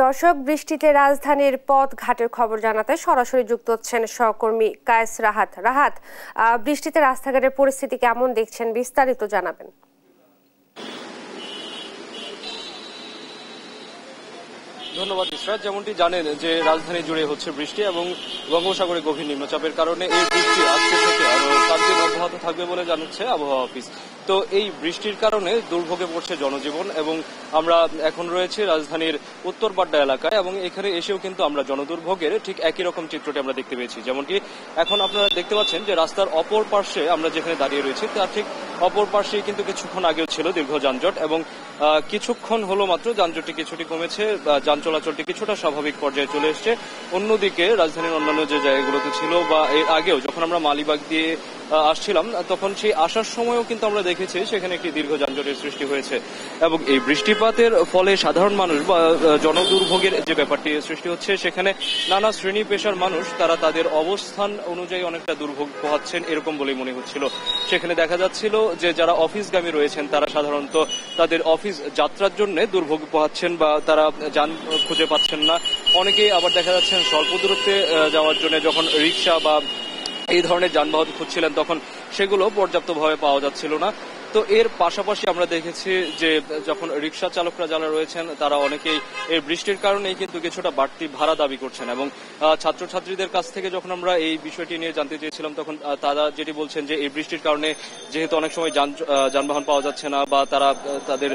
দর্শক, বৃষ্টিতে রাজধানীর পথ ঘাটের খবর জানাতে সরাসরি যুক্ত হচ্ছেন সহকর্মী কায়েস রাহাত। বৃষ্টিতে রাস্তাঘাটের পরিস্থিতি কেমন দেখছেন, বিস্তারিত জানাবেন। ধন্যবাদ ইসরাত। যেমনটি জানেন যে রাজধানী জুড়ে হচ্ছে বৃষ্টি এবং বঙ্গোপসাগরে গভীর নিম্নচাপের কারণে এই বৃষ্টি আজকে থেকে আরো 7 দিন অব্যাহত থাকবে বলে জানাচ্ছে আবহাওয়া অফিস। তো এই বৃষ্টির কারণে দুর্ভোগে পড়ছে জনজীবন এবং আমরা এখন রয়েছে রাজধানীর উত্তরপাড্ডা এলাকায় এবং এখানে এসেও কিন্তু আমরা জনদুর্ভোগের ঠিক একই রকম চিত্রটি আমরা দেখতে পেয়েছি। যেমনটি এখন আপনারা দেখতে পাচ্ছেন যে রাস্তার অপর পার্শ্বে আমরা যেখানে দাঁড়িয়ে রয়েছি তার ঠিক অপর পার্শ্বেই কিন্তু কিছুক্ষণ আগেও ছিল দীর্ঘ যানজট এবং কিছুক্ষণ হলো মাত্র যানজটটি কিছুটি কমেছে, যান চলাচলটি কিছুটা স্বাভাবিক পর্যায়ে চলে এসছে। অন্যদিকে রাজধানীর অন্যান্য যে জায়গাগুলোতে ছিল বা এর আগেও যখন আমরা মালিবাগ দিয়ে আসছিলাম তখন সেই আসার সময়ও কিন্তু আমরা দেখেছি সেখানে একটি দীর্ঘ যানজটের সৃষ্টি হয়েছে এবং এই বৃষ্টিপাতের ফলে সাধারণ মানুষ বা জনদুর্ভোগের যে ব্যাপারটি সৃষ্টি হচ্ছে সেখানে নানা শ্রেণী পেশার মানুষ তারা তাদের অবস্থান অনুযায়ী অনেকটা দুর্ভোগ পোহাচ্ছেন এরকম বলেই মনে হচ্ছিল। সেখানে দেখা যাচ্ছিল যে যারা অফিসগামী রয়েছেন তারা সাধারণত তাদের অফিস যাত্রার জন্য দুর্ভোগ পোহাচ্ছেন বা তারা যান খুঁজে পাচ্ছেন না। অনেকেই আবার দেখা যাচ্ছেন স্বল্প দূরত্বে যাওয়ার জন্য যখন রিক্সা বা এই ধরনের যানবাহন খুঁজছিলেন তখন সেগুলো পর্যাপ্তভাবে পাওয়া যাচ্ছিল না। তো এর পাশাপাশি আমরা দেখেছি যে যখন রিক্সা চালকরা যারা রয়েছেন তারা অনেকেই এই বৃষ্টির কারণেই কিন্তু কিছুটা বাড়তি ভাড়া দাবি করছেন এবং ছাত্রছাত্রীদের কাছ থেকে যখন আমরা এই বিষয়টি নিয়ে জানতে চেয়েছিলাম তখন তারা যেটি বলছেন যে এই বৃষ্টির কারণে যেহেতু অনেক সময় যানবাহন পাওয়া যাচ্ছে না বা তারা তাদের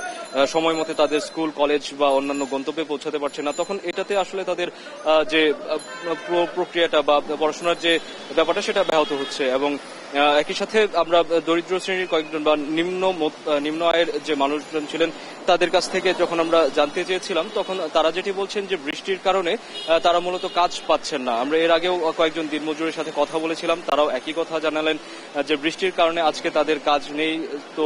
সময় মতো তাদের স্কুল কলেজ বা অন্যান্য গন্তব্যে পৌঁছাতে পারছে না তখন এটাতে আসলে তাদের যে প্রক্রিয়াটা বা পড়াশোনার যে ব্যাপারটা সেটা ব্যাহত হচ্ছে এবং একই সাথে আমরা দরিদ্র শ্রেণীর কয়েকজন বা নিম্ন আয়ের যে মানুষজন ছিলেন তাদের কাছ থেকে যখন আমরা জানতে চেয়েছিলাম তখন তারা যেটি বলছেন যে বৃষ্টির কারণে তারা মূলত কাজ পাচ্ছেন না। আমরা এর আগেও কয়েকজন দিনমজুরের সাথে কথা বলেছিলাম, তারাও একই কথা জানালেন যে বৃষ্টির কারণে আজকে তাদের কাজ নেই, তো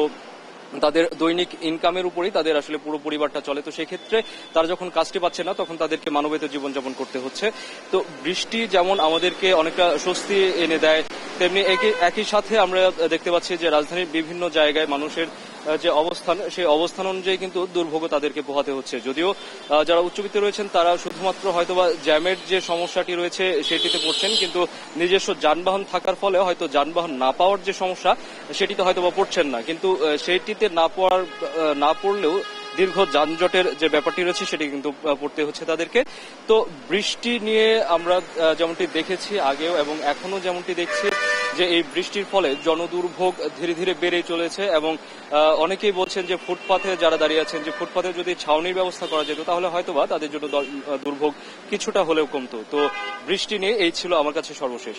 তাদের দৈনিক ইনকামের উপরেই তাদের আসলে পুরো পরিবারটা চলে। তো সেক্ষেত্রে তারা যখন কাজটি পাচ্ছে না তখন তাদেরকে মানবেতর জীবনযাপন করতে হচ্ছে। তো বৃষ্টি যেমন আমাদেরকে অনেকটা স্বস্তি এনে দেয় তেমনি একই সাথে আমরা দেখতে পাচ্ছি যে রাজধানীর বিভিন্ন জায়গায় মানুষের যে অবস্থান সেই অবস্থান অনুযায়ী কিন্তু দুর্ভোগ তাদেরকে পোহাতে হচ্ছে। যদিও যারা উচ্চবিত্ত রয়েছেন তারা শুধুমাত্র হয়তোবা জ্যামের যে সমস্যাটি রয়েছে সেটিতে পড়ছেন, কিন্তু নিজস্ব যানবাহন থাকার ফলে হয়তো যানবাহন না পাওয়ার যে সমস্যা সেটিতে হয়তোবা পড়ছেন না, কিন্তু সেইটিতে না পড়লেও দীর্ঘ যানজটের যে ব্যাপারটি রয়েছে সেটি কিন্তু পড়তে হচ্ছে তাদেরকে। তো বৃষ্টি নিয়ে আমরা যেমনটি দেখেছি আগেও এবং এখনো যেমনটি দেখছি যে এই বৃষ্টির ফলে জনদুর্ভোগ ধীরে ধীরে বেড়েই চলেছে এবং অনেকেই বলছেন যে ফুটপাথে যারা দাঁড়িয়ে আছেন যে ফুটপাথে যদি ছাউনির ব্যবস্থা করা যেত তাহলে হয়তোবা তাদের জন্য দুর্ভোগ কিছুটা হলেও কমতো। তো বৃষ্টি নিয়ে এই ছিল আমার কাছে সর্বশেষ।